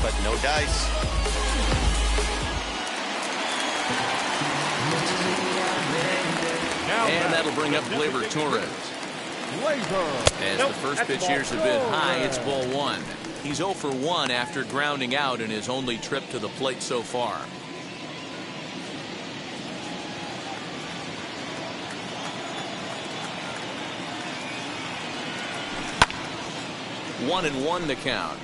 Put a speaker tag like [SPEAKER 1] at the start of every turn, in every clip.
[SPEAKER 1] but no dice.
[SPEAKER 2] And that'll bring up Gleyber Torres. As the first pitch here's a bit high, it's ball one. He's 0 for 1 after grounding out in his only trip to the plate so far. 1-1 the count.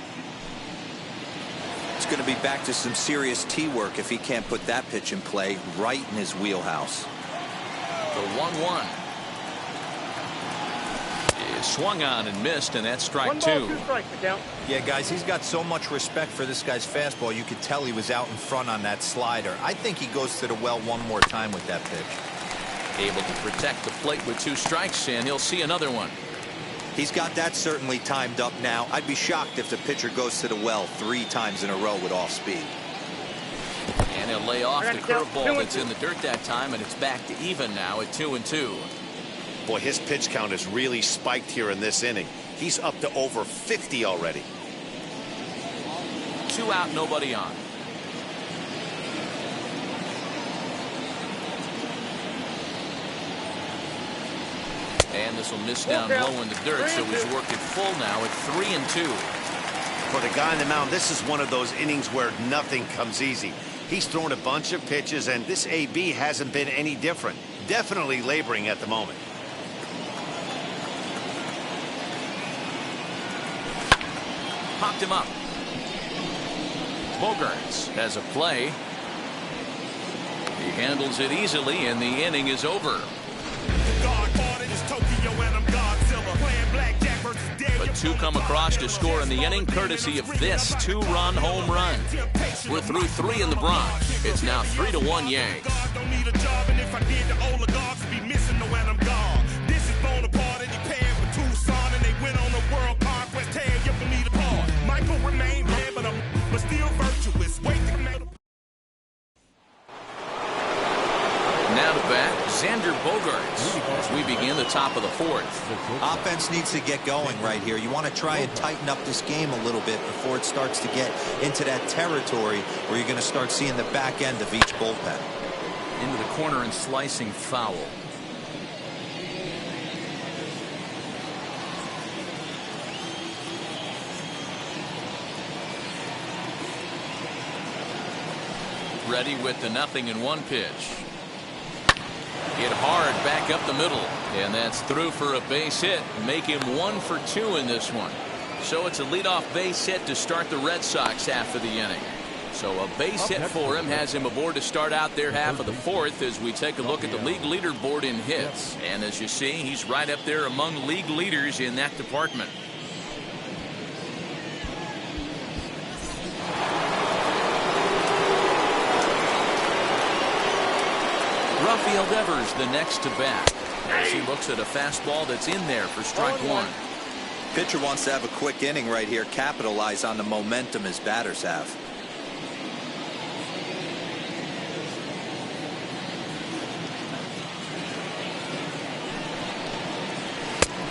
[SPEAKER 1] It's going to be back to some serious tee work if he can't put that pitch in play right in his wheelhouse.
[SPEAKER 2] The 1-1 is swung on and missed, and that's strike 2.
[SPEAKER 3] Yeah, guys, he's got so much respect for this guy's fastball. You could tell he was out in front on that slider. I think he goes to the well one more time with that pitch.
[SPEAKER 2] Able to protect the plate with 2 strikes, and he'll see another one.
[SPEAKER 1] He's got that certainly timed up now. I'd be shocked if the pitcher goes to the well 3 times in a row with off speed.
[SPEAKER 2] And he'll lay off the curveball that's in the dirt that time, and it's back to even now at 2-2.
[SPEAKER 4] Boy, his pitch count has really spiked here in this inning. He's up to over 50 already.
[SPEAKER 2] 2 out, nobody on. And this will miss down low in the dirt, so he's worked it full now at 3-2.
[SPEAKER 4] For the guy on the mound, this is one of those innings where nothing comes easy. He's thrown a bunch of pitches, and this AB hasn't been any different. Definitely laboring at the moment.
[SPEAKER 2] Popped him up. Bogaerts has a play. He handles it easily, and the inning is over. But 2 come across to score in the inning, courtesy of this 2-run home run. We're through 3 in the Bronx. It's now 3-1 Yanks. Now to bat, Xander Bogaerts as we begin the top of the 4th.
[SPEAKER 1] Offense needs to get going right here. You want to try and tighten up this game a little bit before it starts to get into that territory where you're going to start seeing the back end of each bullpen.
[SPEAKER 2] Into the corner and slicing foul. Ready with the 0-1 pitch. Hit hard back up the middle, and that's through for a base hit. Make him 1 for 2 in this one. So it's a leadoff base hit to start the Red Sox half of the inning. So a base hit for him has him aboard to start out their half of the 4th as we take a look at the league leaderboard in hits. And as you see, he's right up there among league leaders in that department. Rafael Devers the next to bat as he looks at a fastball that's in there for strike 1.
[SPEAKER 1] Pitcher wants to have a quick inning right here, capitalize on the momentum his batters have.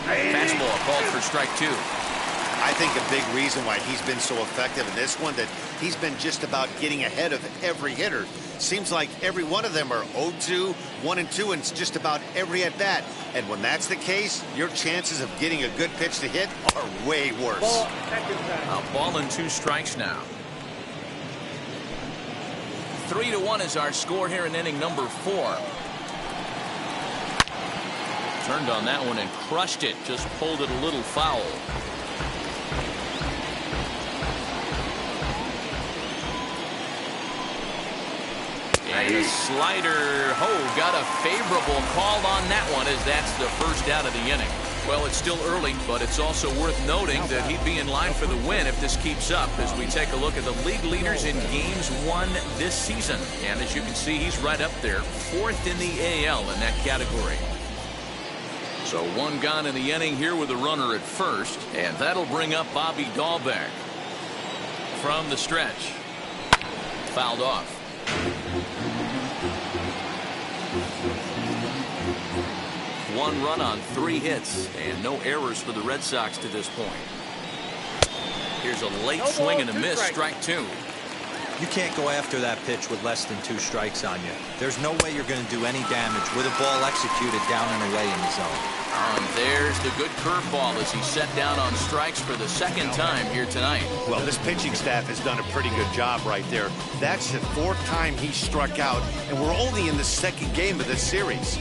[SPEAKER 2] Fastball called for strike 2.
[SPEAKER 4] I think a big reason why he's been so effective in this one, that he's been just about getting ahead of every hitter. Seems like every one of them are 0-2, 1-2, and it's just about every at bat. And when that's the case, your chances of getting a good pitch to hit are way worse.
[SPEAKER 2] A ball and 2 strikes now. 3-1 is our score here in inning number 4. Turned on that one and crushed it. Just pulled it a little foul. And a slider. Oh, got a favorable call on that one as that's the first out of the inning. Well, it's still early, but it's also worth noting that he'd be in line for the win if this keeps up as we take a look at the league leaders in games won this season. And as you can see, he's right up there, 4th in the AL in that category. So 1 gone in the inning here with a runner at first, and that'll bring up Bobby Dahlbeck from the stretch. Fouled off. One run on 3 hits and no errors for the Red Sox to this point. Here's a late swing and a miss, strike two.
[SPEAKER 3] You can't go after that pitch with less than 2 strikes on you. There's no way you're going to do any damage with a ball executed down and away in the zone.
[SPEAKER 2] And there's the good curveball as he's set down on strikes for the second time here tonight.
[SPEAKER 4] Well, this pitching staff has done a pretty good job right there. That's the 4th time he struck out, and we're only in the 2nd game of this series.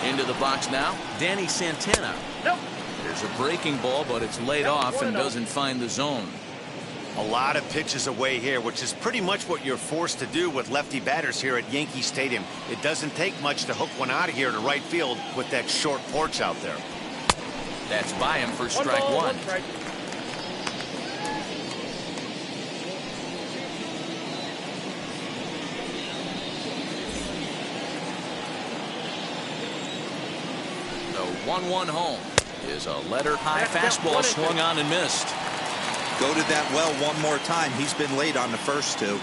[SPEAKER 2] Into the box now, Danny Santana. There's a breaking ball, but it's laid off and doesn't find the zone.
[SPEAKER 4] A lot of pitches away here, which is pretty much what you're forced to do with lefty batters here at Yankee Stadium. It doesn't take much to hook one out of here to right field with that short porch out there.
[SPEAKER 2] That's by him for strike one. The 1-1 home is a letter-high fastball swung on and missed.
[SPEAKER 3] Go to that well one more time. He's been late on the first 2.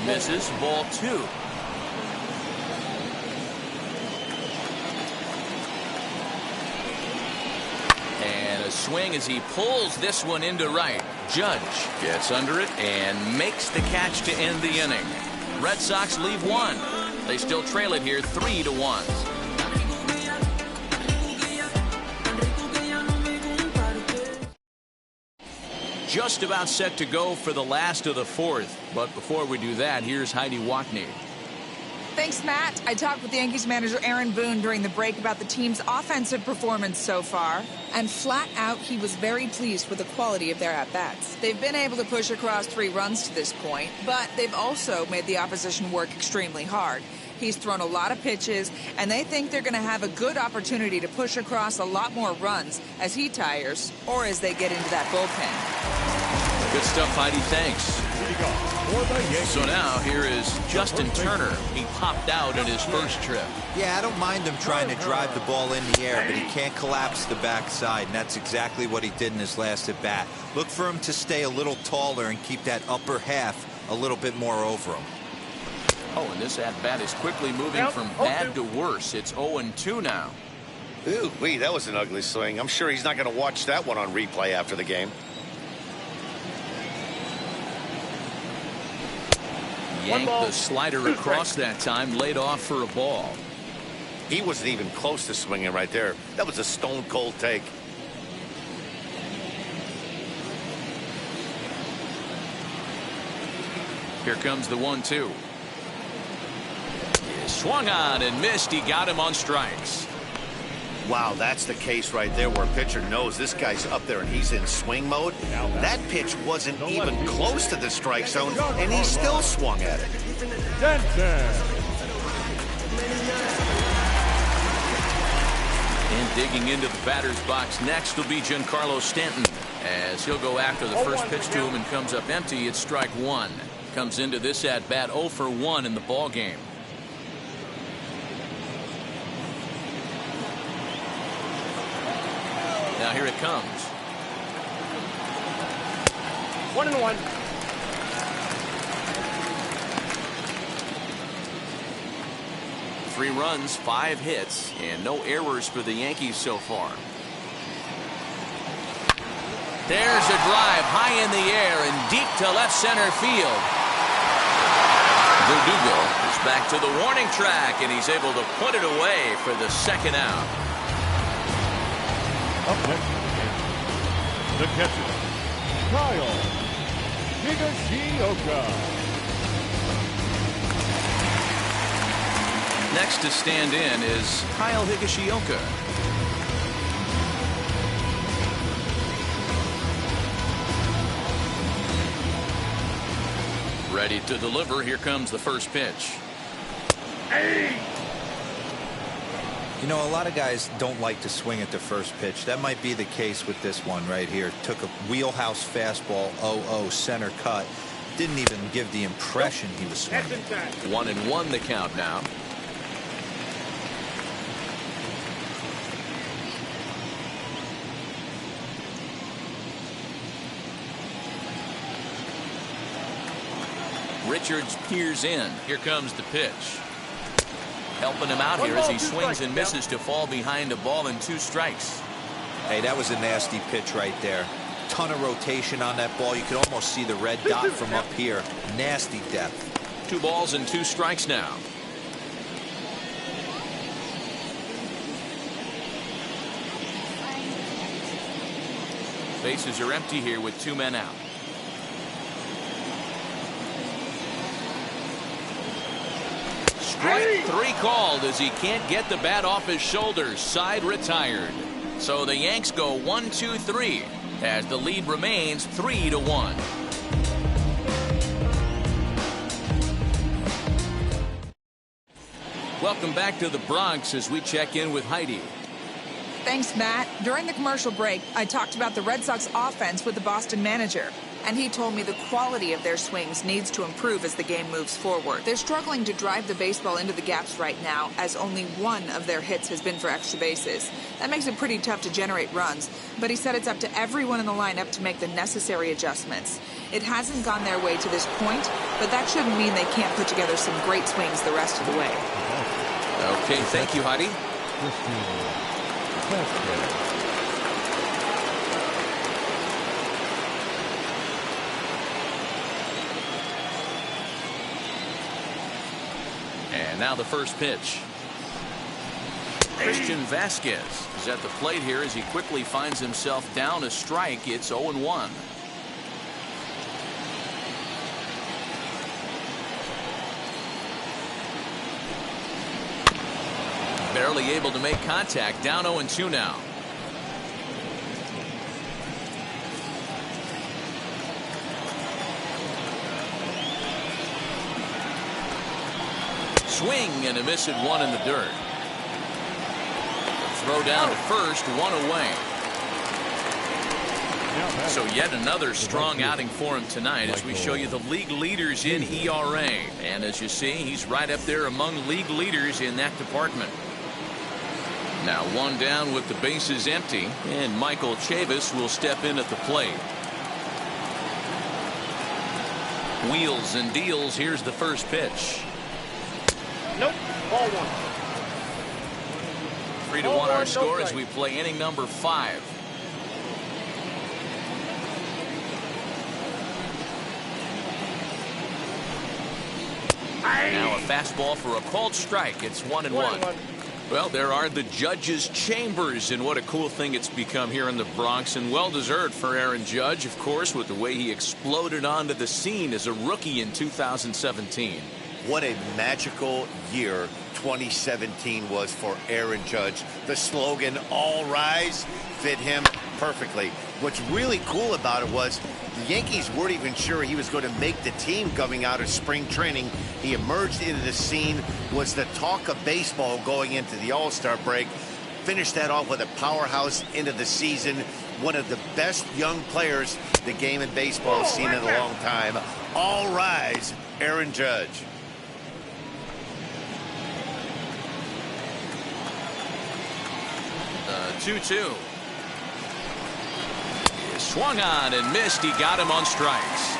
[SPEAKER 2] Misses, ball 2. And a swing as he pulls this one into right. Judge gets under it and makes the catch to end the inning. Red Sox leave 1. They still trail it here 3-1. Just about set to go for the last of the 4th. But before we do that, here's Heidi Watney.
[SPEAKER 5] Thanks, Matt. I talked with Yankees manager Aaron Boone during the break about the team's offensive performance so far. And flat out, he was very pleased with the quality of their at-bats. They've been able to push across 3 runs to this point, but they've also made the opposition work extremely hard. He's thrown a lot of pitches, and they think they're going to have a good opportunity to push across a lot more runs as he tires or as they get into that bullpen.
[SPEAKER 2] Good stuff, Heidi. Thanks. So now here is Justin Turner. He popped out in his first trip.
[SPEAKER 3] Yeah, I don't mind him trying to drive the ball in the air, but he can't collapse the backside, and that's exactly what he did in his last at bat. Look for him to stay a little taller and keep that upper half a little bit more over him.
[SPEAKER 2] Oh, and this at-bat is quickly moving from bad to worse. It's 0-2 now.
[SPEAKER 4] Ooh, wee, that was an ugly swing. I'm sure he's not going to watch that one on replay after the game.
[SPEAKER 2] Yanked the slider across that time, laid off for a ball.
[SPEAKER 4] He wasn't even close to swinging right there. That was a stone-cold take.
[SPEAKER 2] Here comes the 1-2. Swung on and missed. He got him on strikes.
[SPEAKER 4] Wow, that's the case right there where a pitcher knows this guy's up there and he's in swing mode. That pitch wasn't even close to the strike zone, and he still swung at it.
[SPEAKER 2] And digging into the batter's box next will be Giancarlo Stanton. As he'll go after the first pitch to him and comes up empty, it's strike 1. Comes into this at-bat 0 for 1 in the ball game. Now here it comes.
[SPEAKER 6] 1-1.
[SPEAKER 2] Three runs, 5 hits, and no errors for the Yankees so far. There's a drive high in the air and deep to left center field. Verdugo is back to the warning track, and he's able to put it away for the second out.
[SPEAKER 6] Up next, the catcher, Kyle Higashioka.
[SPEAKER 2] Next to stand in is Kyle Higashioka. Ready to deliver. Here comes the first pitch.
[SPEAKER 3] You know, a lot of guys don't like to swing at the first pitch. That might be the case with this one right here. Took a wheelhouse fastball, 0-0 center cut. Didn't even give the impression he was swinging.
[SPEAKER 2] 1-1 the count now. Richards peers in. Here comes the pitch. Helping him out here as he swings and misses to fall behind a ball and 2 strikes.
[SPEAKER 3] Hey, that was a nasty pitch right there. Ton of rotation on that ball. You could almost see the red dot from up here. Nasty depth.
[SPEAKER 2] 2 balls and 2 strikes now. Bases are empty here with 2 men out. Strike 3 called as he can't get the bat off his shoulders. Side retired. So the Yanks go 1-2-3 as the lead remains 3-1. Welcome back to the Bronx as we check in with Heidi.
[SPEAKER 5] Thanks, Matt. During the commercial break, I talked about the Red Sox offense with the Boston manager, and he told me the quality of their swings needs to improve as the game moves forward. They're struggling to drive the baseball into the gaps right now, as only 1 of their hits has been for extra bases. That makes it pretty tough to generate runs, but he said it's up to everyone in the lineup to make the necessary adjustments. It hasn't gone their way to this point, but that shouldn't mean they can't put together some great swings the rest of the way.
[SPEAKER 2] Okay, thank you, Heidi. And now the first pitch. Christian Vasquez is at the plate here as he quickly finds himself down a strike. It's 0-1. Barely able to make contact. Down 0-2 now. Swing and a miss at 1 in the dirt. Throw down to first, 1 away. So yet another strong outing for him tonight as we show you the league leaders in ERA. And as you see, he's right up there among league leaders in that department. Now 1 down with the bases empty, and Michael Chavis will step in at the plate. Wheels and deals. Here's the first pitch.
[SPEAKER 6] Nope. Ball 1.
[SPEAKER 2] 3-1 our score as we play inning number 5. Now a fastball for a called strike. It's 1-1. Well, there are the judges' chambers, and what a cool thing it's become here in the Bronx, and well-deserved for Aaron Judge, of course, with the way he exploded onto the scene as a rookie in 2017.
[SPEAKER 4] What a magical year 2017 was for Aaron Judge. The slogan, "All Rise," fit him perfectly. What's really cool about it was the Yankees weren't even sure he was going to make the team coming out of spring training. He emerged into the scene, was the talk of baseball going into the All-Star break. Finished that off with a powerhouse into the season. One of the best young players the game in baseball has seen in a long time. All rise, Aaron Judge.
[SPEAKER 2] The 2-2. Swung on and missed. He got him on strikes.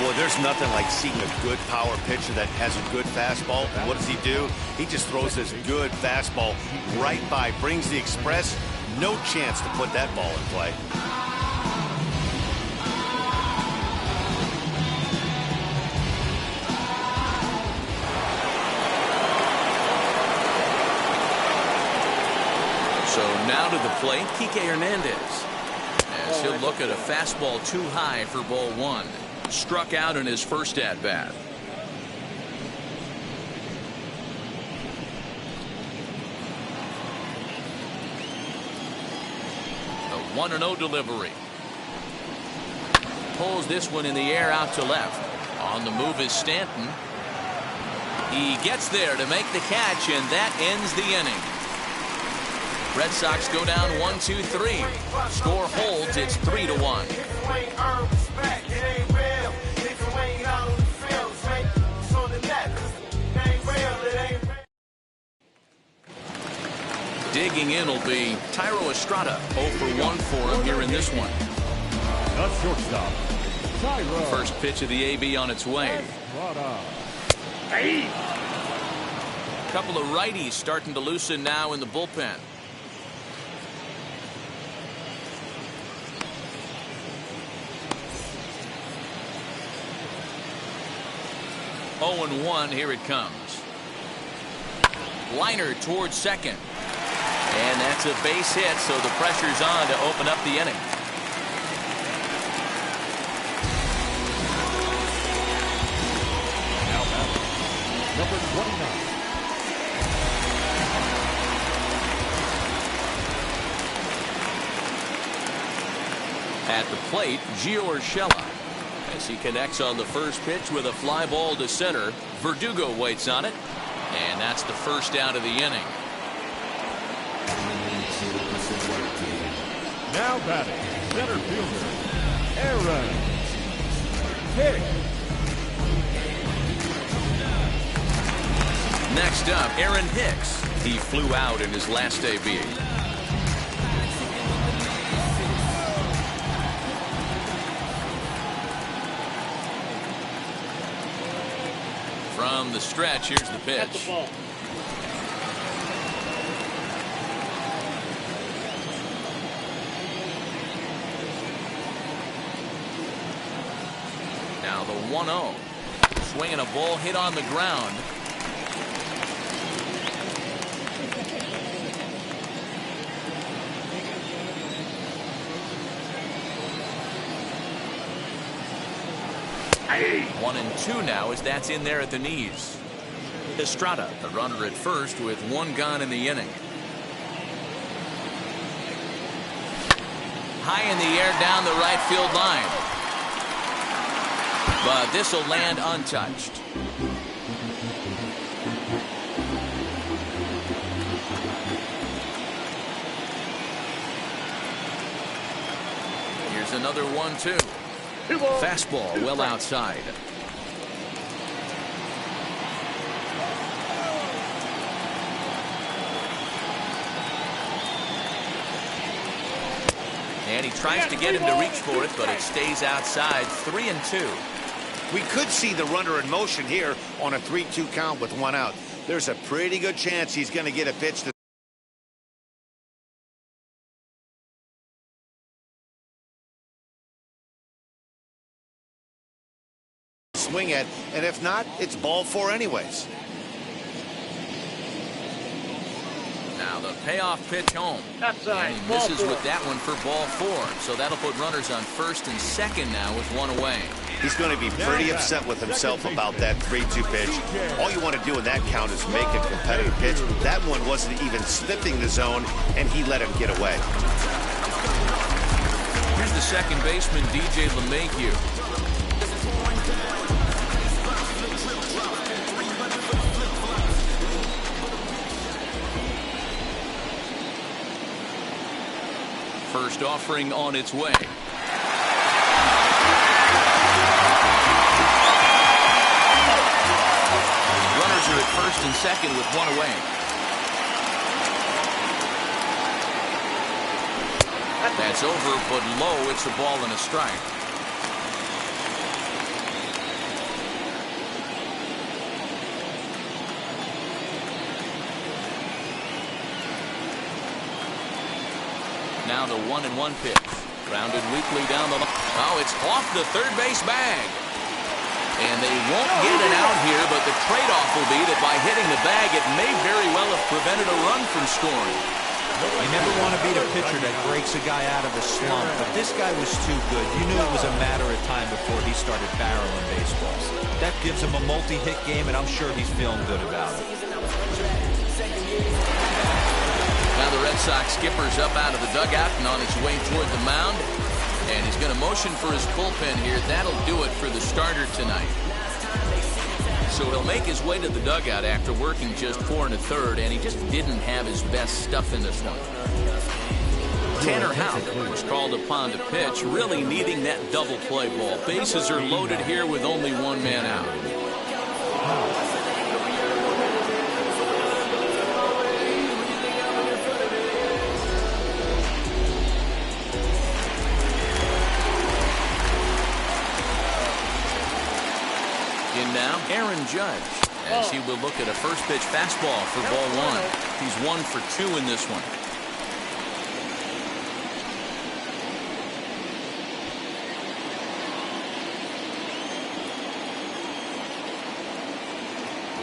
[SPEAKER 4] Boy, there's nothing like seeing a good power pitcher that has a good fastball. And what does he do? He just throws this good fastball right by, brings the express. No chance to put that ball in play.
[SPEAKER 2] So now to the plate, Kike Hernandez. As he'll look at a fastball too high for ball 1. Struck out in his first at-bat. The 1-0 delivery. Pulls this one in the air out to left. On the move is Stanton. He gets there to make the catch, and that ends the inning. Red Sox go down 1-2-3. Score holds. It's 3-1. Digging in will be Thairo Estrada. 0 for 1 for him here in this one.
[SPEAKER 6] The shortstop,
[SPEAKER 2] The first pitch of the AB on its way.
[SPEAKER 6] Hey.
[SPEAKER 2] A couple of righties starting to loosen now in the bullpen. Oh and 1, here it comes. Liner towards second. And that's a base hit, so the pressure's on to open up the inning.
[SPEAKER 7] Now batting, number 29.
[SPEAKER 2] At the plate, Gio Urshela. As he connects on the first pitch with a fly ball to center, Verdugo waits on it, and that's the first out of the inning.
[SPEAKER 7] Now batting, center fielder, Aaron Hicks.
[SPEAKER 2] Next up, Aaron Hicks. He flew out in his last AB. From the stretch, here's the
[SPEAKER 6] At the
[SPEAKER 2] pitch.
[SPEAKER 6] ball.
[SPEAKER 2] Now the 1-0. Swinging a ball hit on the ground.
[SPEAKER 6] Hey.
[SPEAKER 2] 1-2 now as that's in there at the knees. Estrada, the runner at first with one gone in the inning. High in the air down the right field line. But this will land untouched. Here's another 1-2. Fastball well outside. And he tries to get him to reach for it, but it stays outside. 3-2.
[SPEAKER 4] We could see the runner in motion here on a 3-2 count with one out. There's a pretty good chance he's going to get a pitch to swing at, and if not, it's ball 4 anyways.
[SPEAKER 2] Now the payoff pitch home.
[SPEAKER 6] Outside.
[SPEAKER 2] And he
[SPEAKER 6] Ball
[SPEAKER 2] misses
[SPEAKER 6] 4.
[SPEAKER 2] with that one for ball 4. So that'll put runners on first and second now with one away.
[SPEAKER 4] He's going to be pretty upset with himself about that 3-2 pitch. All you want to do in that count is make a competitive pitch. That one wasn't even sniffing the zone, and he let him get away.
[SPEAKER 2] Here's the second baseman, DJ LeMahieu. First offering on its way. Runners are at first and second with one away. That's over, but low. It's a ball and a strike. Now the 1-1 pitch. Grounded weakly down the line. Oh, it's off the third base bag. And they won't get it out here, but the trade-off will be that by hitting the bag, it may very well have prevented a run from scoring.
[SPEAKER 3] You never want to beat a pitcher that breaks a guy out of a slump, but this guy was too good. You knew it was a matter of time before he started barreling baseballs. That gives him a multi-hit game, and I'm sure he's feeling good about it.
[SPEAKER 2] Now the Red Sox skipper's up out of the dugout and on his way toward the mound. And he's going to motion for his bullpen here. That'll do it for the starter tonight. So he'll make his way to the dugout after working just 4 1/3, and he just didn't have his best stuff in this one. Tanner Houck was called upon to pitch, really needing that double play ball. Bases are loaded here with only one man out. Aaron Judge, as he will look at a first pitch fastball for ball one. He's 1 for 2 in this one.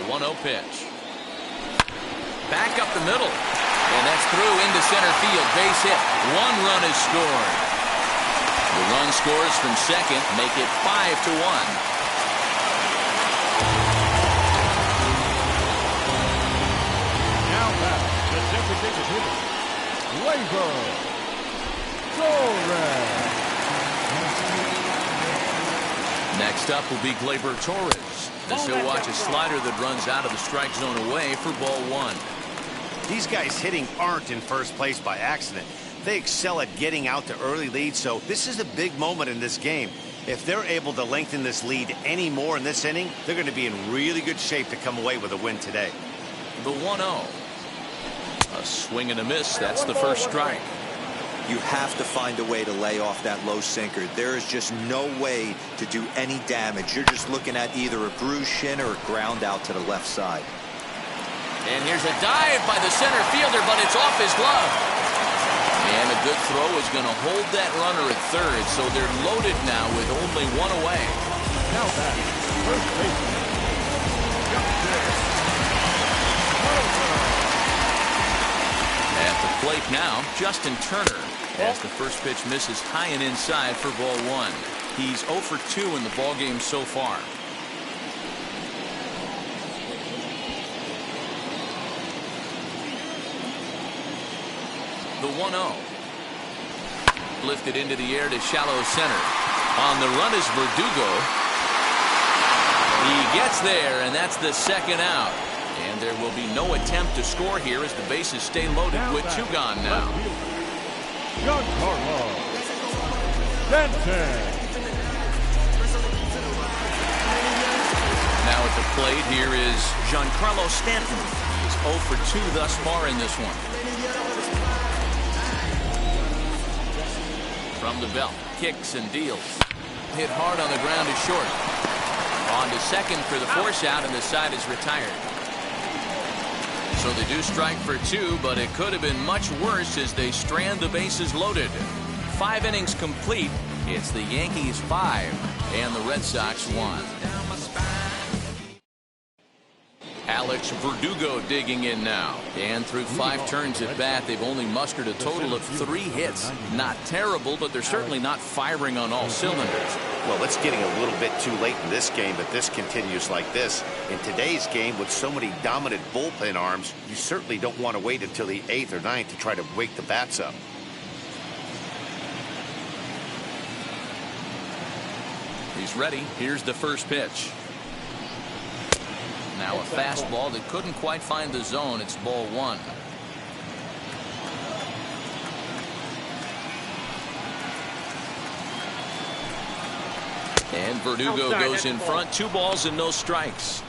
[SPEAKER 2] The 1-0 pitch. Back up the middle. And that's through into center field. Base hit. 1 run is scored. The run scores from second, make it 5-1.
[SPEAKER 7] The designated hitter, Gleyber Torres.
[SPEAKER 2] Next up will be Gleyber Torres, as he'll watch a slider that runs out of the strike zone away for ball one.
[SPEAKER 4] These guys hitting aren't in first place by accident. They excel at getting out to early leads, so this is a big moment in this game. If they're able to lengthen this lead any more in this inning, they're going to be in really good shape to come away with a win today.
[SPEAKER 2] The 1-0. A swing and a miss. That's the first strike.
[SPEAKER 3] You have to find a way to lay off that low sinker. There is just no way to do any damage. You're just looking at either a bruised shin or a ground out to the left side.
[SPEAKER 2] And here's a dive by the center fielder, but it's off his glove. And a good throw is going to hold that runner at third, so they're loaded now with only 1 away.
[SPEAKER 7] Now back, first baseman,
[SPEAKER 2] at the plate now, Justin Turner, as the first pitch misses high and inside for ball one. He's 0 for 2 in the ballgame so far. The 1-0. Lifted into the air to shallow center. On the run is Verdugo. He gets there, and that's the second out. And there will be no attempt to score here as the bases stay loaded with 2 gone now.
[SPEAKER 7] Giancarlo Stanton.
[SPEAKER 2] Now at the plate, here is Giancarlo Stanton. He's 0 for 2 thus far in this one. From the belt, kicks and deals. Hit hard on the ground to short. On to second for the force out, and the side is retired. So they do strike for 2, but it could have been much worse as they strand the bases loaded. 5 innings complete. It's the Yankees 5 and the Red Sox 1. Alex Verdugo digging in now. And through 5 turns at bat, they've only mustered a total of 3 hits. Not terrible, but they're certainly not firing on all cylinders.
[SPEAKER 4] Well, it's getting a little bit too late in this game, but this continues like this. In today's game, with so many dominant bullpen arms, you certainly don't want to wait until the 8th or 9th to try to wake the bats up.
[SPEAKER 2] He's ready. Here's the first pitch. Now a fastball that couldn't quite find the zone. It's ball one. And Verdugo goes in front. 2 balls and no strikes.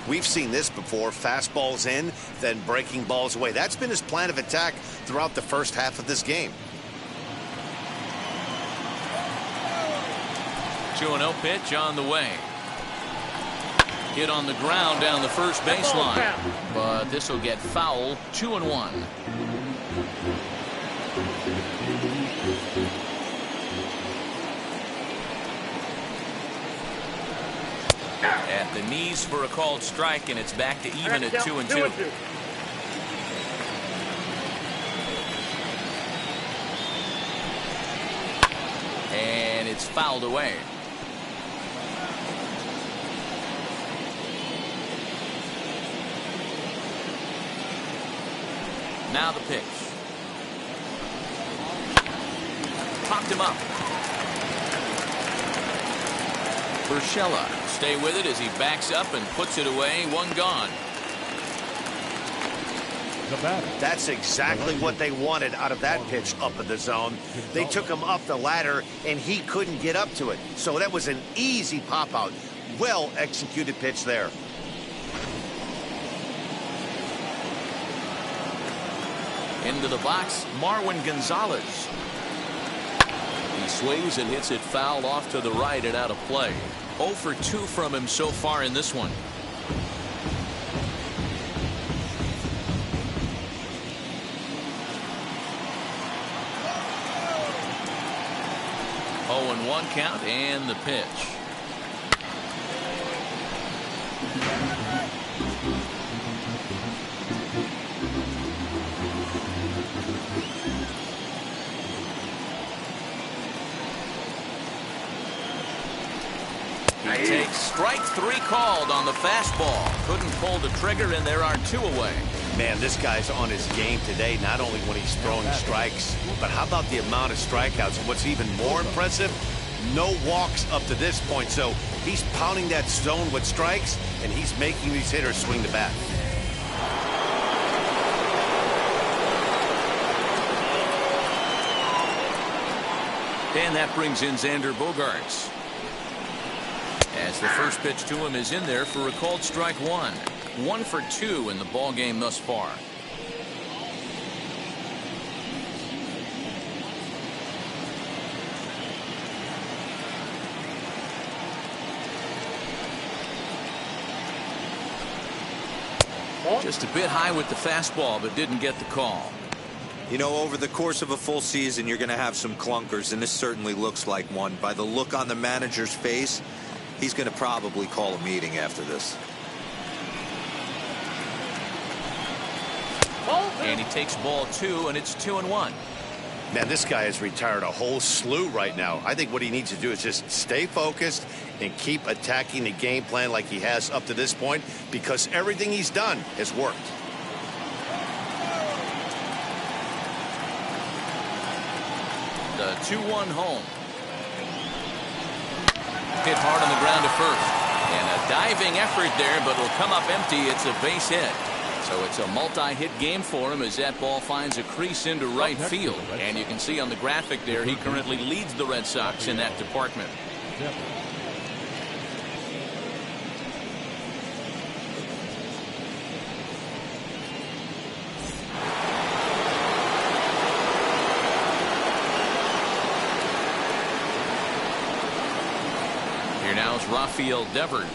[SPEAKER 4] We've seen this before. Fastballs in, then breaking balls away. That's been his plan of attack throughout the first half of this game.
[SPEAKER 2] 2-0 pitch on the way. Hit on the ground down the first baseline, but this will get foul. 2-1. At the knees for a called strike, and it's back to even at 2-2. And it's fouled away. Now the pitch. Popped him up. Urshela stay with it as he backs up and puts it away. 1 gone.
[SPEAKER 4] That's exactly what they wanted out of that pitch up in the zone. They took him up the ladder, and he couldn't get up to it. So that was an easy pop-out. Well executed pitch there.
[SPEAKER 2] Into the box, Marwin Gonzalez. He swings and hits it foul off to the right and out of play. 0 for 2 from him so far in this one. 0-1 count and the pitch. He takes strike 3 called on the fastball. Couldn't pull the trigger, and there are 2 away.
[SPEAKER 4] Man, this guy's on his game today, not only when he's throwing strikes, but how about the amount of strikeouts? And what's even more impressive, no walks up to this point. So he's pounding that zone with strikes, and he's making these hitters swing the bat.
[SPEAKER 2] And that brings in Xander Bogaerts. As the first pitch to him is in there for a called strike 1. 1 for 2 in the ball game thus far. Just a bit high with the fastball, but didn't get the call.
[SPEAKER 3] You know, over the course of a full season, you're going to have some clunkers, and this certainly looks like one. By the look on the manager's face, he's going to probably call a meeting after this.
[SPEAKER 2] And he takes ball 2, and it's 2-1.
[SPEAKER 4] Man, this guy has retired a whole slew right now. I think what he needs to do is just stay focused and keep attacking the game plan like he has up to this point, because everything he's done has worked.
[SPEAKER 2] The 2-1 home. Hit hard on the ground to first. And a diving effort there, but it'll come up empty. It's a base hit. So it's a multi-hit game for him as that ball finds a crease into right field. And you can see on the graphic there, he currently leads the Red Sox in that department. Here now is Rafael Devers.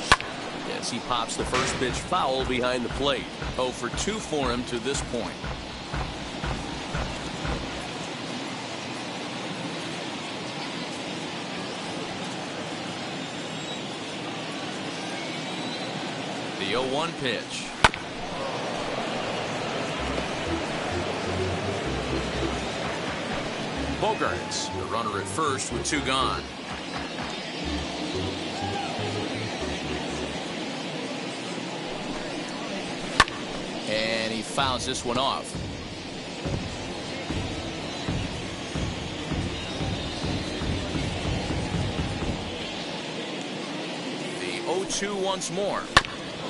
[SPEAKER 2] As he pops the first pitch foul behind the plate. 0 for 2 for him to this point. The 0-1 pitch. Bogaerts, the runner at first with 2 gone. And he fouls this one off. The 0-2 once more.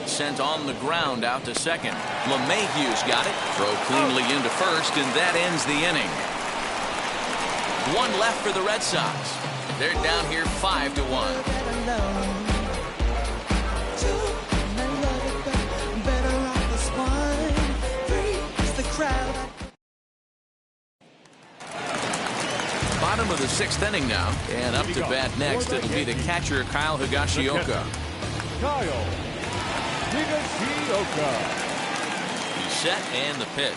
[SPEAKER 2] Sent on the ground out to second. LeMahieu's got it. Throw cleanly into first, and that ends the inning. 1 left for the Red Sox. They're down here 5-1. Bottom of the 6th inning now, and up to bat next it'll be the catcher Kyle Higashioka.
[SPEAKER 7] Kyle Higashioka.
[SPEAKER 2] He's set and the pitch.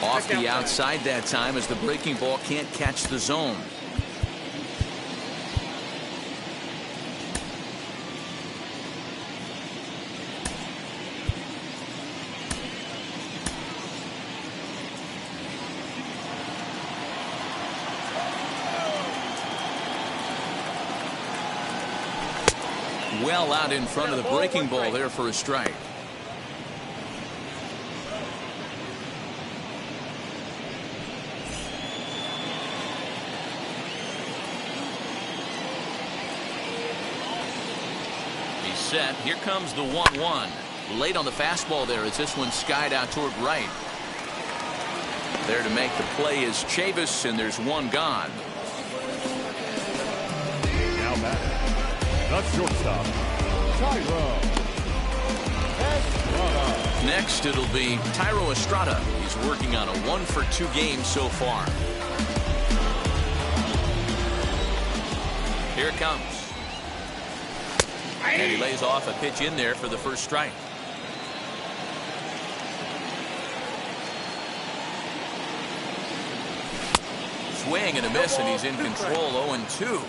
[SPEAKER 2] Off the outside that time as the breaking ball can't catch the zone. Well out in front of the breaking ball there for a strike. He's set. Here comes the 1-1. Late on the fastball there as this one skied out toward right. There to make the play is Chavis, and there's 1 gone.
[SPEAKER 7] Now batting, the shortstop, Thairo Estrada.
[SPEAKER 2] Next, it'll be Thairo Estrada. He's working on a 1 for 2 game so far. Here it comes. And he lays off a pitch in there for the first strike. swing and a miss, and he's in control. 0-2.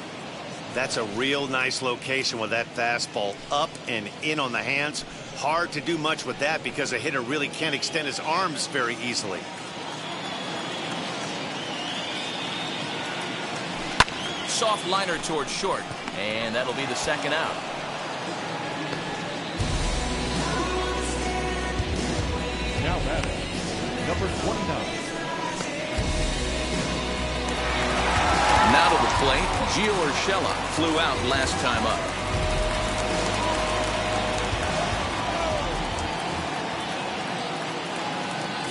[SPEAKER 4] That's a real nice location with that fastball up and in on the hands. Hard to do much with that because a hitter really can't extend his arms very easily.
[SPEAKER 2] Soft liner towards short, and that'll be the second out.
[SPEAKER 7] Now batting, number 29.
[SPEAKER 2] Now to the plate, Gio Urshela flew out last time up.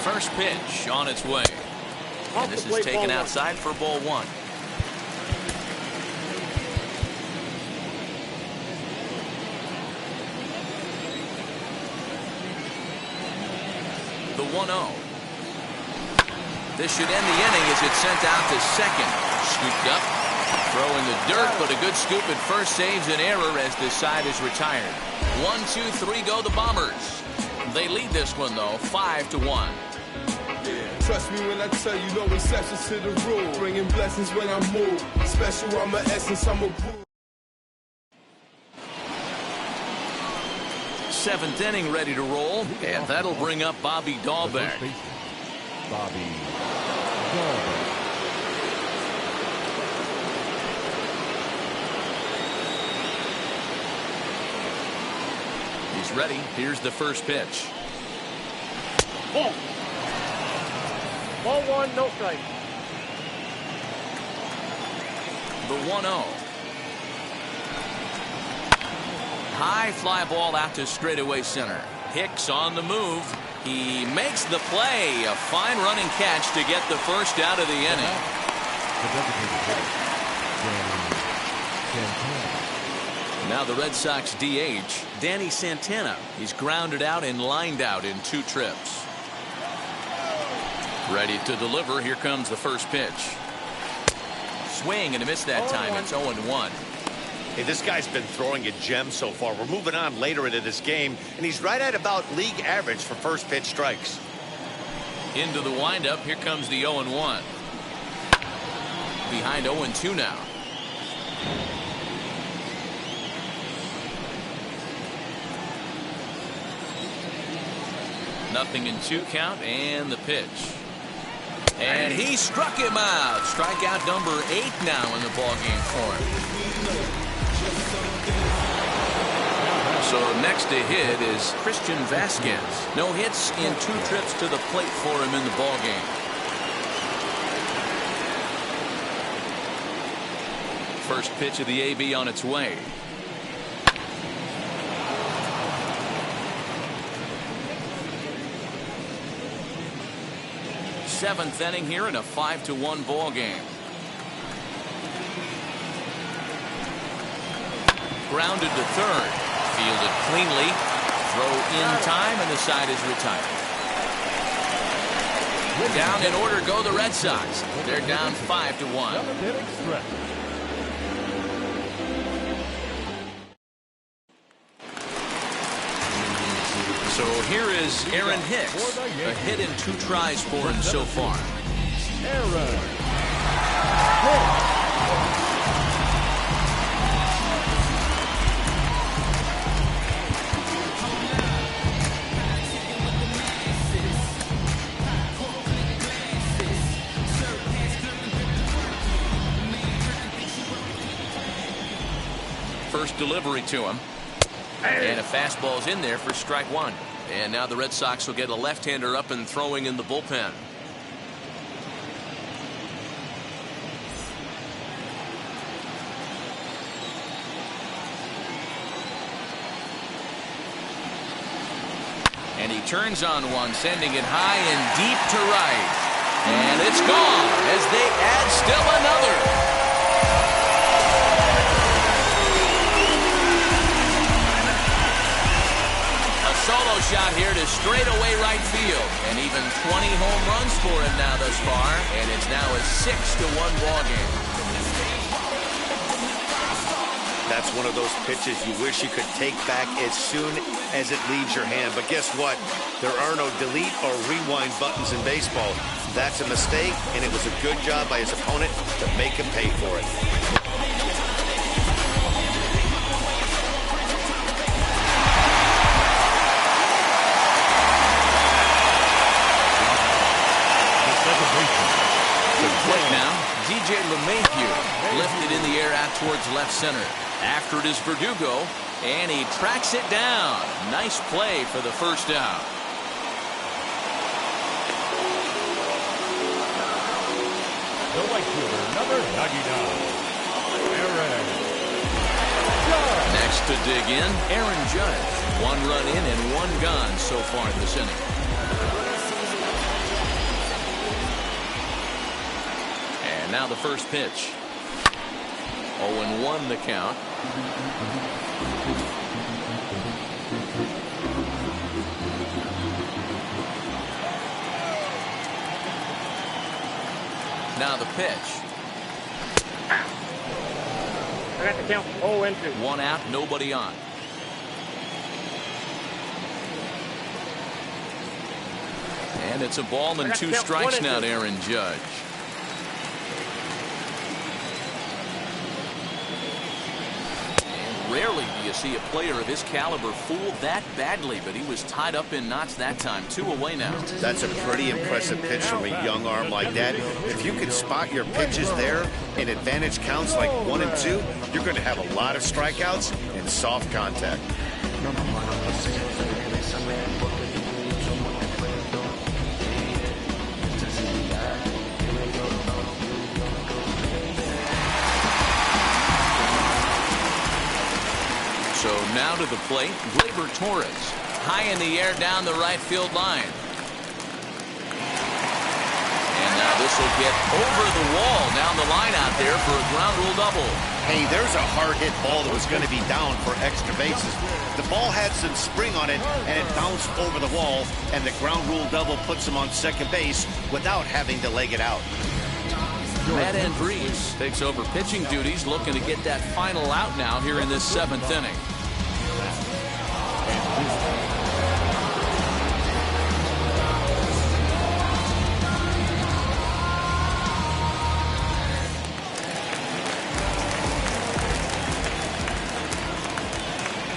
[SPEAKER 2] First pitch on its way. And this is taken outside for ball 1. The 1-0. This should end the inning as it's sent out to second. Scooped up, throw in the dirt, but a good scoop at first saves an error as this side is retired. 1, 2, 3 go the Bombers. They lead this one though, 5-1.
[SPEAKER 8] Trust me when I tell you, no exceptions to the rule. Bringing blessings when I move. Special, I'm an essence, I'm a proof.
[SPEAKER 2] 7th inning ready to roll, and that'll bring up Bobby Dahlbeck.
[SPEAKER 7] Bobby Dahlbeck.
[SPEAKER 2] He's ready. Here's the first pitch.
[SPEAKER 6] Ball. Ball 1, no strike.
[SPEAKER 2] The 1-0. High fly ball out to straightaway center. Hicks on the move. He makes the play. A fine running catch to get the first out of the inning. Now the Red Sox DH, Danny Santana. He's grounded out and lined out in 2 trips. Ready to deliver. Here comes the first pitch. Swing and a miss that time. It's 0-1.
[SPEAKER 4] Hey, this guy's been throwing a gem so far. We're moving on later into this game, and he's right at about league average for first pitch strikes.
[SPEAKER 2] Into the windup. Here comes the 0-1. Behind 0-2 now. Nothing in 2 count, and the pitch. And he struck him out. Strikeout number 8 now in the ballgame for him. So next to hit is Christian Vasquez. No hits in 2 trips to the plate for him in the ballgame. First pitch of the AB on its way. Seventh inning here in a 5-1 ball game. Grounded to third. Fielded cleanly. Throw in time, and the side is retired. Down in order go the Red Sox. They're down 5-1. So here is Aaron Hicks. A hit in 2 tries for him so far.
[SPEAKER 7] Aaron Hicks.
[SPEAKER 2] First delivery to him. And a fastball's in there for strike 1. And now the Red Sox will get a left-hander up and throwing in the bullpen. And he turns on one, sending it high and deep to right. And it's gone as they add still another. Solo shot here to straightaway right field, and even 20 home runs for him now thus far, and it's now a 6-1 ball game.
[SPEAKER 4] That's one of those pitches you wish you could take back as soon as it leaves your hand. But guess what? There are no delete or rewind buttons in baseball. That's a mistake, and it was a good job by his opponent to make him pay for it.
[SPEAKER 2] Plate now, DJ LeMahieu lifted in the air out towards left center. After it is Verdugo, and he tracks it down. Nice play for the first down.
[SPEAKER 7] The right fielder, number 99, Aaron Judge.
[SPEAKER 2] Next to dig in, Aaron Judge. 1 run in and 1 gone so far in this inning. And now the first pitch. 0-1 the count. Now the pitch.
[SPEAKER 6] I got the count 0-2.
[SPEAKER 2] 1 out, nobody on. And it's a ball and 2 strikes now to Aaron Judge. Rarely do you see a player of his caliber fooled that badly, but he was tied up in knots that time. 2 away now.
[SPEAKER 4] That's a pretty impressive pitch from a young arm like that. If you can spot your pitches there in advantage counts like 1 and 2, you're going to have a lot of strikeouts and soft contact.
[SPEAKER 2] So now to the plate, Gleyber Torres. High in the air down the right field line. And now this will get over the wall down the line out there for a ground rule double.
[SPEAKER 4] Hey, there's a hard hit ball that was going to be down for extra bases. The ball had some spring on it, and it bounced over the wall, and the ground rule double puts him on second base without having to leg it out.
[SPEAKER 2] Matt Andriese takes over pitching duties, looking to get that final out now here in this 7th inning.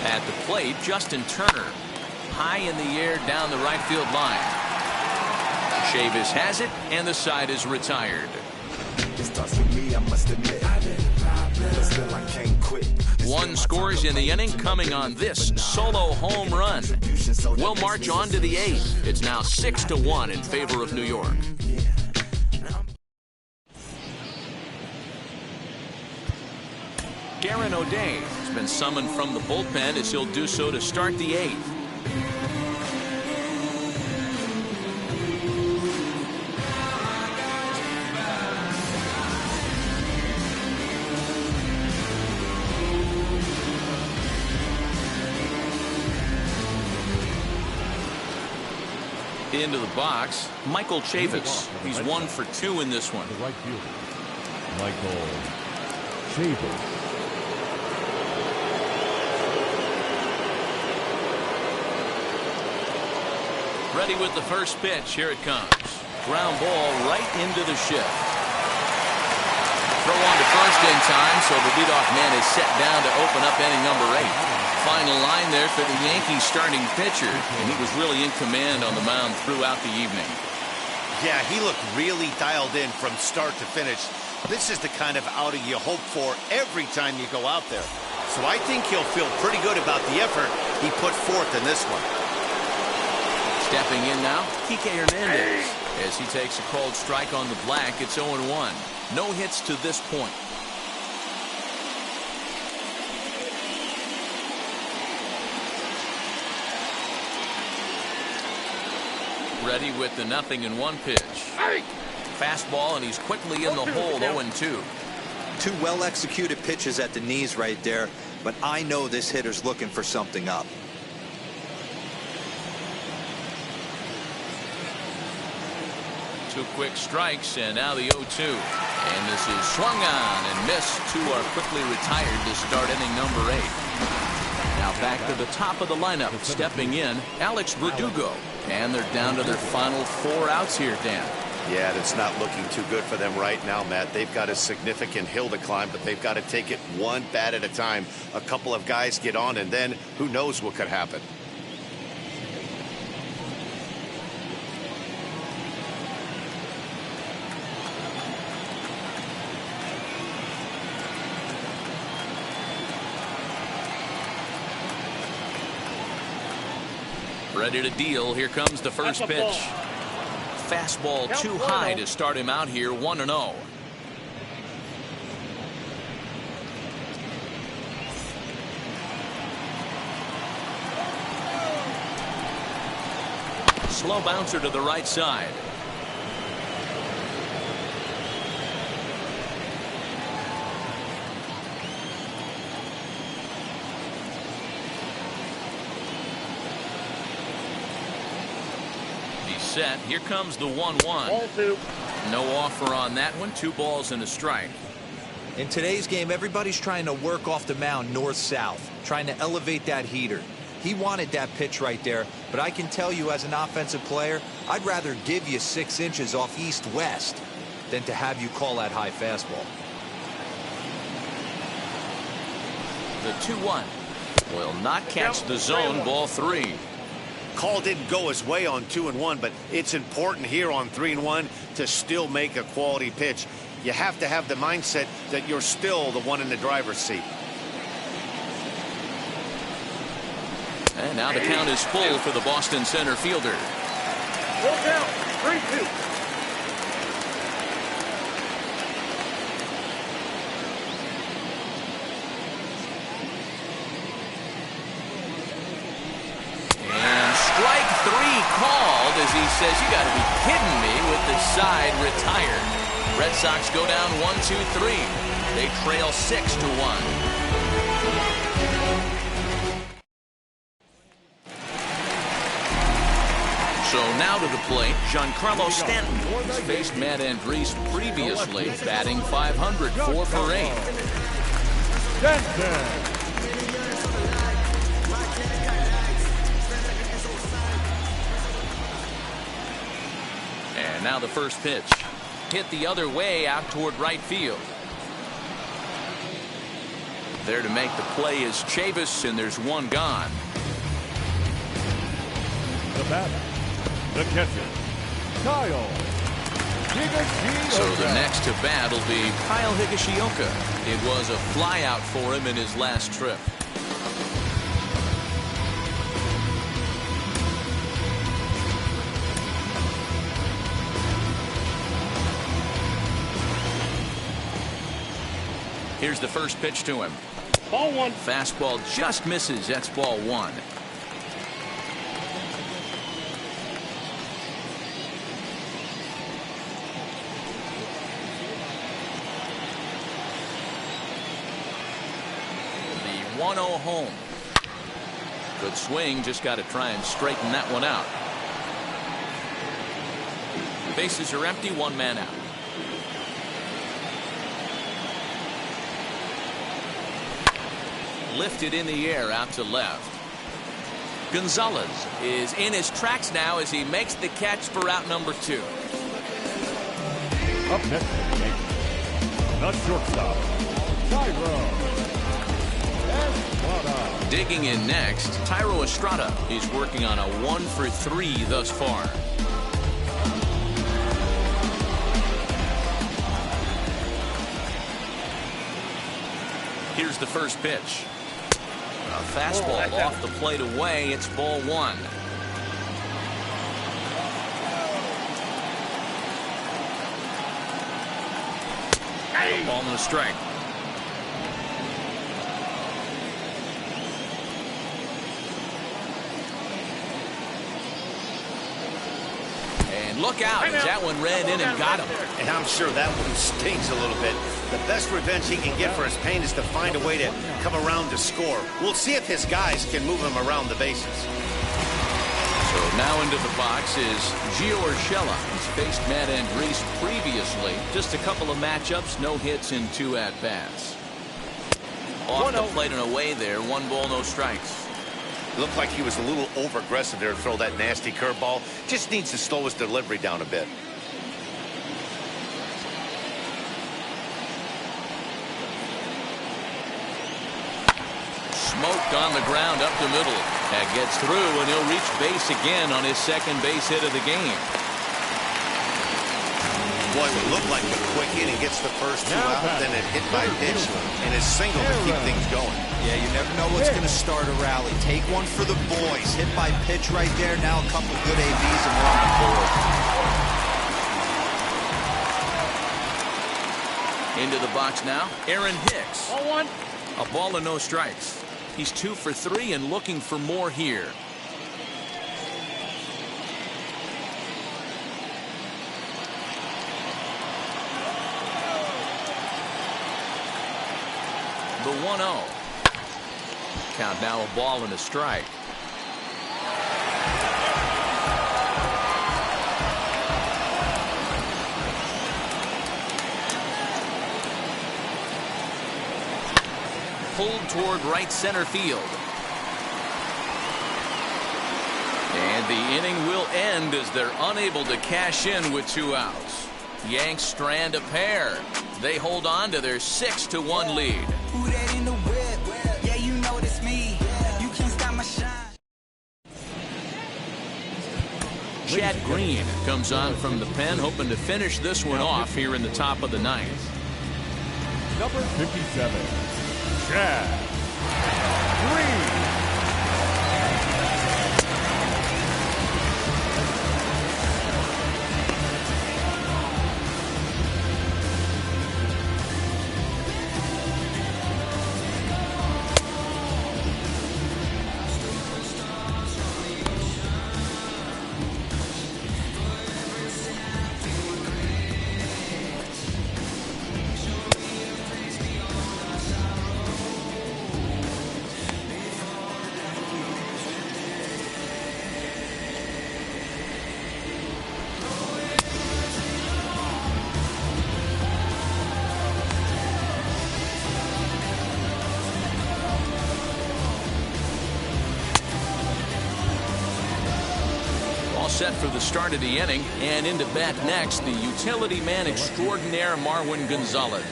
[SPEAKER 2] At the plate, Justin Turner. High in the air down the right field line. Chavis has it, and the side is retired. One scores in the inning, coming on this solo home run. We'll march on to the 8th. It's now 6-1 in favor of New York. Darren O'Day has been summoned from the bullpen as he'll do so to start the 8th. Into the box, Michael Chavis. He's 1 for 2 in this one.
[SPEAKER 7] The right fielder, Michael Chavis.
[SPEAKER 2] Ready with the first pitch. Here it comes. Ground ball right into the shift. Throw on to first in time, so the leadoff man is set down to open up inning number 8. Final line there for the Yankees starting pitcher, and he was really in command on the mound throughout the evening.
[SPEAKER 4] Yeah, he looked really dialed in from start to finish. This is the kind of outing you hope for every time you go out there. So I think he'll feel pretty good about the effort he put forth in this one.
[SPEAKER 2] Stepping in now, Kike Hernandez. As he takes a cold strike on the black, it's 0-1. No hits to this point. Ready with the 0-1 pitch. Fastball, and he's quickly in the hole, 0-2.
[SPEAKER 3] 2 well-executed pitches at the knees right there, but I know this hitter's looking for something up.
[SPEAKER 2] 2 quick strikes, and now the 0-2. And this is swung on and missed. 2 are quickly retired to start inning number 8. Now back to the top of the lineup, stepping in, Alex Verdugo. And they're down to their final 4 outs here, Dan.
[SPEAKER 4] Yeah, that's not looking too good for them right now, Matt. They've got a significant hill to climb, but they've got to take it one bat at a time. A couple of guys get on, and then who knows what could happen.
[SPEAKER 2] Ready to deal. Here comes the first pitch. Fastball too high to start him out here. 1-0. Slow bouncer to the right side. Set. Here comes the 1-1.
[SPEAKER 6] Ball 2.
[SPEAKER 2] No offer on that one. 2 balls and a strike.
[SPEAKER 3] In today's game, everybody's trying to work off the mound north-south, trying to elevate that heater. He wanted that pitch right there, but I can tell you as an offensive player, I'd rather give you 6 inches off east-west than to have you call that high fastball.
[SPEAKER 2] The 2-1 will not catch the zone. Ball 3.
[SPEAKER 4] Call didn't go his way on 2-1, but it's important here on 3-1 to still make a quality pitch. You have to have the mindset that you're still the one in the driver's seat.
[SPEAKER 2] And now the count is full for the Boston center fielder.
[SPEAKER 6] Full count. 3-2.
[SPEAKER 2] Called as he says, you got to be kidding me, with the side retired. Red Sox go down 1-2-3. They trail 6-1. So now to the plate, Giancarlo Stanton. He's faced Matt Andriese previously, batting .500, 4 for 8.
[SPEAKER 7] Stanton.
[SPEAKER 2] And now the first pitch. Hit the other way out toward right field. There to make the play is Chavis, and there's one gone.
[SPEAKER 7] The batter, the catcher, Kyle Higashioka.
[SPEAKER 2] So the next to bat will be Kyle Higashioka. It was a flyout for him in his last trip. Here's the first pitch to him.
[SPEAKER 6] Ball 1.
[SPEAKER 2] Fastball just misses. That's ball 1. The 1-0 home. Good swing. Just got to try and straighten that one out. Bases are empty. 1 man out. Lifted in the air out to left. Gonzalez is in his tracks now as he makes the catch for out number 2.
[SPEAKER 7] Up next for the Yankees, the shortstop, Thairo Estrada.
[SPEAKER 2] Digging in next, Thairo Estrada. He's working on a 1 for 3 thus far. Here's the first pitch. A fastball off the plate away. It's ball 1. A ball and a strike. And look out as that one ran in and got him.
[SPEAKER 4] And I'm sure that one stings a little bit. The best revenge he can get for his pain is to find a way to come around to score. We'll see if his guys can move him around the bases.
[SPEAKER 2] So now into the box is Gio Urshela. He's faced Matt Andriese previously. Just a couple of matchups, no hits in 2 at-bats. Off the plate and away there, 1 ball, no strikes.
[SPEAKER 4] Looked like he was a little over-aggressive there to throw that nasty curveball. Just needs to slow his delivery down a bit.
[SPEAKER 2] Smoked on the ground up the middle. That gets through, and he'll reach base again on his second base hit of the game.
[SPEAKER 4] Boy, it would look like a quick inning. Gets the first two out, then a hit by pitch, and a single to keep things going.
[SPEAKER 3] Yeah, you never know what's going to start a rally. Take one for the boys. Hit by pitch right there. Now a couple good ABs, and we're on the board.
[SPEAKER 2] Into the box now, Aaron Hicks.
[SPEAKER 6] 0-1.
[SPEAKER 2] A ball and no strikes. He's 2 for 3 and looking for more here. The 1-0. Count now, a ball and a strike. Pulled toward right center field. And the inning will end as they're unable to cash in with 2 outs. Yanks strand a pair. They hold on to their 6-1 lead.
[SPEAKER 9] Who that in the whip? Yeah, you know it's me. You can't stop my shine.
[SPEAKER 2] Chad Green comes on from the pen, hoping to finish this one off here in the top of the 9th.
[SPEAKER 7] Number 57, Chad Green.
[SPEAKER 2] Set for the start of the inning, and into bat next, the utility man extraordinaire Marwin Gonzalez.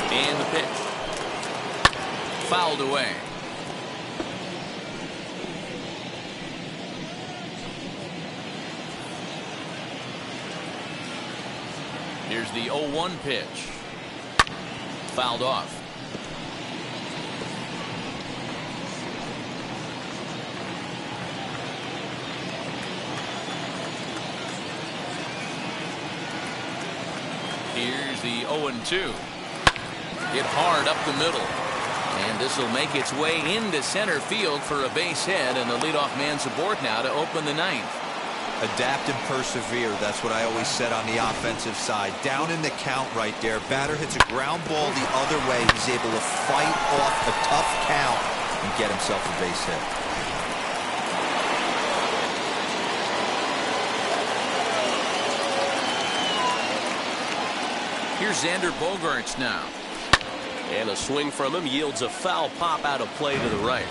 [SPEAKER 2] And the pitch. Fouled away. Here's the 0-1 pitch. Fouled off. Here's the 0-2. Hit hard up the middle. And this will make its way into center field for a base hit, and the leadoff man's aboard now to open the 9th.
[SPEAKER 3] Adapt and persevere. That's what I always said on the offensive side. Down in the count right there. Batter hits a ground ball the other way. He's able to fight off a tough count and get himself a base hit.
[SPEAKER 2] Here's Xander Bogaerts now.
[SPEAKER 10] And a swing from him yields a foul pop out of play to the right.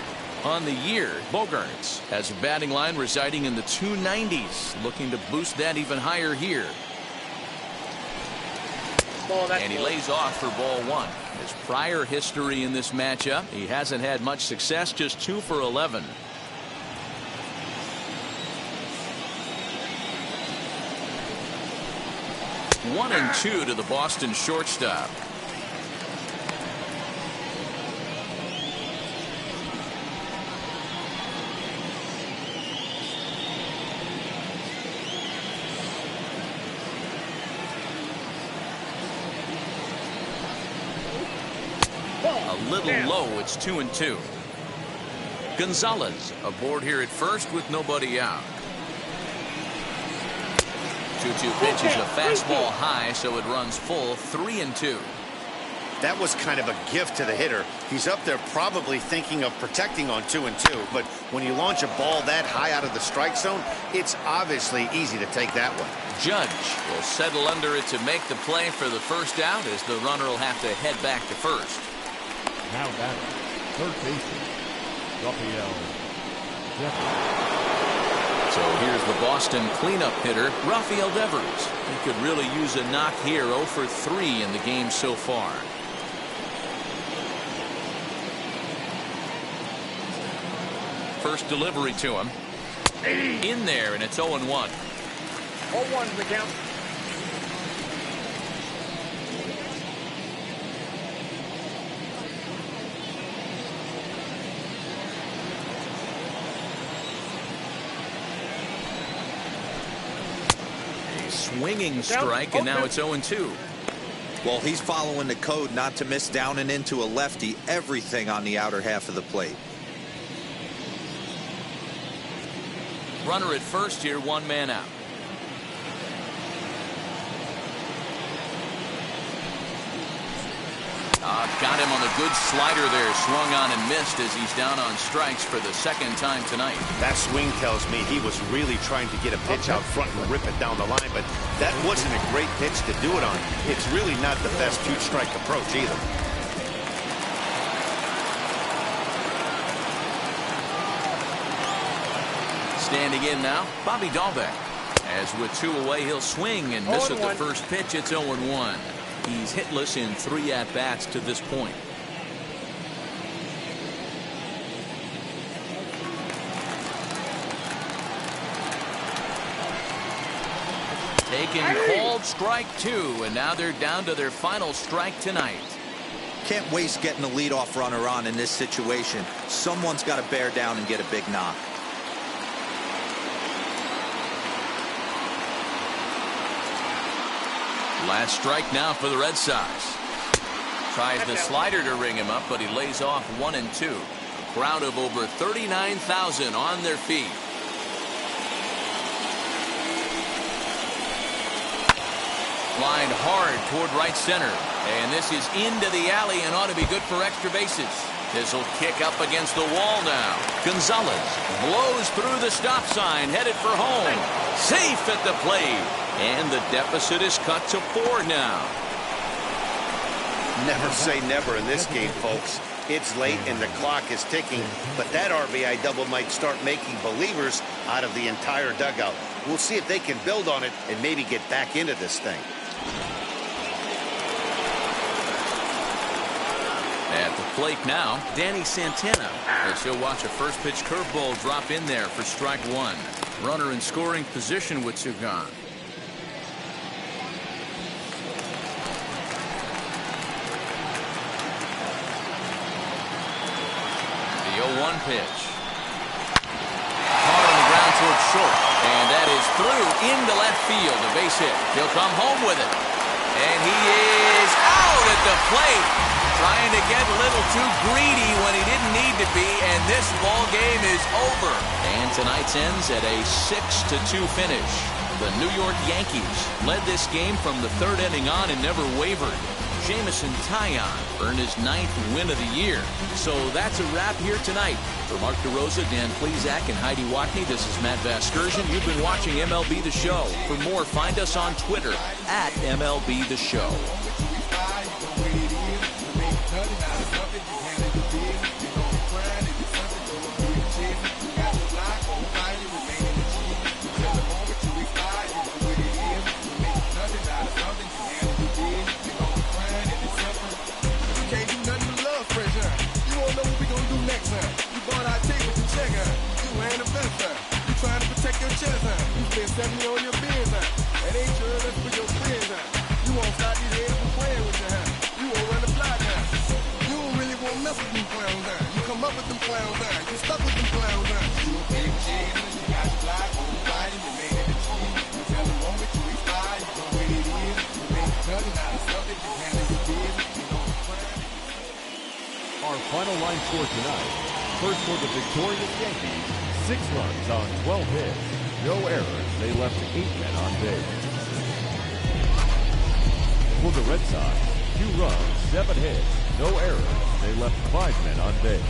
[SPEAKER 2] On the year, Bogaerts has a batting line residing in the 290s, looking to boost that even higher here. And he lays off for ball 1. His prior history in this matchup, he hasn't had much success, just 2 for 11. One and 2 to the Boston shortstop. A little low. It's 2-2. Gonzalez aboard here at first with nobody out. 2-2 pitch is a fastball high, so it runs full. 3-2.
[SPEAKER 4] That was kind of a gift to the hitter. He's up there probably thinking of protecting on 2-2, but when you launch a ball that high out of the strike zone, it's obviously easy to take that one.
[SPEAKER 2] Judge will settle under it to make the play for the first out, as the runner will have to head back to first.
[SPEAKER 7] Now batting, third baseman, Rafael Devers.
[SPEAKER 2] So here's the Boston cleanup hitter, Rafael Devers. He could really use a knock here. 0 for 3 in the game so far. First delivery to him. In there, and it's 0-1.
[SPEAKER 6] 0-1 the count.
[SPEAKER 2] Swinging strike, and now it's 0-2.
[SPEAKER 3] Well, he's following the code not to miss down and into a lefty. Everything on the outer half of the plate.
[SPEAKER 2] Runner at first here, 1 man out. Got him on a good slider there. Swung on and missed as he's down on strikes for the second time tonight.
[SPEAKER 4] That swing tells me he was really trying to get a pitch out front and rip it down the line, but that wasn't a great pitch to do it on. It's really not the best 2-strike approach either.
[SPEAKER 2] Standing in now, Bobby Dahlbeck. As with 2 away, he'll swing and miss at the first pitch. It's 0-1. He's hitless in 3 at-bats to this point. Taking called strike 2, and now they're down to their final strike tonight.
[SPEAKER 3] Can't waste getting a leadoff runner on in this situation. Someone's got to bear down and get a big knock.
[SPEAKER 2] Last strike now for the Red Sox. Tries the slider to ring him up, but he lays off 1 and 2. A crowd of over 39,000 on their feet. Lined hard toward right center. And this is into the alley and ought to be good for extra bases. This will kick up against the wall now. Gonzalez blows through the stop sign, headed for home. Safe at the plate. And the deficit is cut to 4 now.
[SPEAKER 4] Never say never in this game, folks. It's late and the clock is ticking, but that RBI double might start making believers out of the entire dugout. We'll see if they can build on it and maybe get back into this thing.
[SPEAKER 2] At the plate now, Danny Santana, as he'll watch a first pitch curveball drop in there for strike 1. Runner in scoring position with 2 gone. The 0-1 pitch. Hard on the ground towards short, and that is through into left field. A base hit. He'll come home with it, and he is out at the plate. Trying to get a little too greedy when he didn't need to be, and this ball game is over. And tonight's ends at a 6-2 finish. The New York Yankees led this game from the 3rd inning on and never wavered. Jameson Taillon earned his 9th win of the year. So that's a wrap here tonight. For Mark DeRosa, Dan Plesac, and Heidi Watney, this is Matt Vasgersian. You've been watching MLB The Show. For more, find us on Twitter at MLB The Show.
[SPEAKER 8] Set me on your bins, that ain't sure that's for your friends, you won't stop these haters from playing with you, you won't run the block, you don't really want to mess with them clowns, you come up with them clowns, you stuck with them clowns, you a big cheese, you got your block, you fight it, you made it a cheese, you tell the moment you expire, you know what it is, you make it nothing out of something, you handle your business, you know the plan.
[SPEAKER 7] Our final line score tonight. First for the victorious Yankees, 6 runs on 12 hits. No errors. They left 8 men on base. For the Red Sox, 2 runs, 7 hits. No errors. They left 5 men on base.